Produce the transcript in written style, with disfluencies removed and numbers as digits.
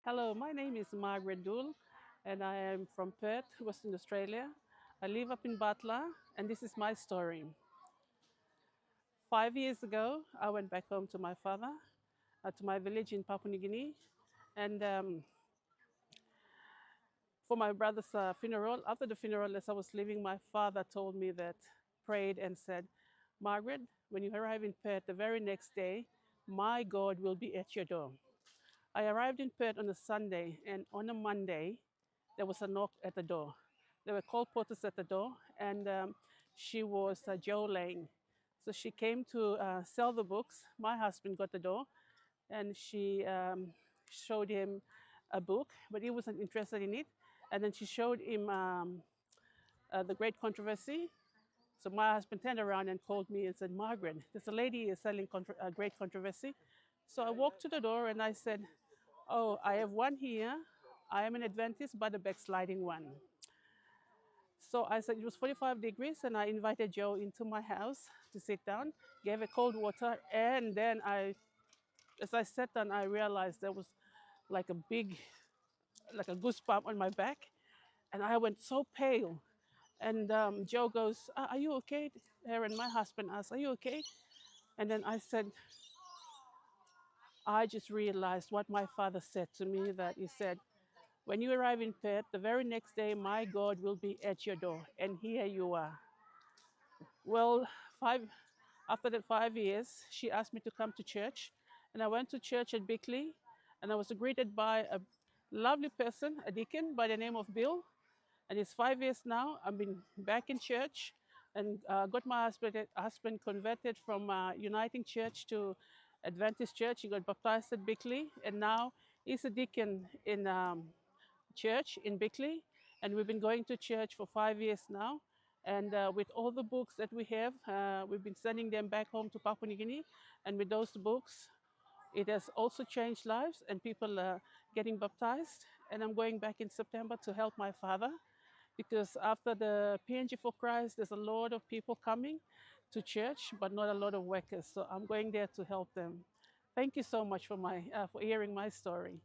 Hello, my name is Margaret and I am from Perth, Western Australia. I live up in Butler, and this is my story. 5 years ago, I went back home to my father, to my village in Papua New Guinea, and for my brother's funeral. After the funeral, as I was leaving, my father told me that, prayed and said, Margaret, when you arrive in Perth the very next day, my God will be at your door. I arrived in Perth on a Sunday, and on a Monday, there was a knock at the door. There were call porters at the door, and she was Joe Lang. So she came to sell the books. My husband got the door, and she showed him a book, but he wasn't interested in it. And then she showed him The Great Controversy. So my husband turned around and called me and said, Margaret, there's a lady is selling Great Controversy. So I walked to the door and I said, oh, I have one here. I am an Adventist, but a backsliding one. So I said it was 45 degrees, and I invited Joe into my house to sit down, gave her cold water, and then as I sat down, I realized there was like a big, like a goosebump on my back, and I went so pale. And Joe goes, "Are you okay?" Aaron, my husband, asked, "Are you okay?" And then I said, I just realized what my father said to me, that he said, when you arrive in Perth, the very next day, my God will be at your door. And here you are. Well, after that 5 years, she asked me to come to church. And I went to church at Bickley, and I was greeted by a lovely person, a deacon by the name of Bill. And it's 5 years now. I've been back in church and got my husband converted from Uniting Church to Adventist Church. He got baptized at Bickley, and now he's a deacon in church in Bickley. And we've been going to church for 5 years now. And with all the books that we have, we've been sending them back home to Papua New Guinea. And with those books, it has also changed lives, and people are getting baptized. And I'm going back in September to help my father, because after the PNG for Christ, there's a lot of people coming to church, but not a lot of workers. So I'm going there to help them. Thank you so much for hearing my story.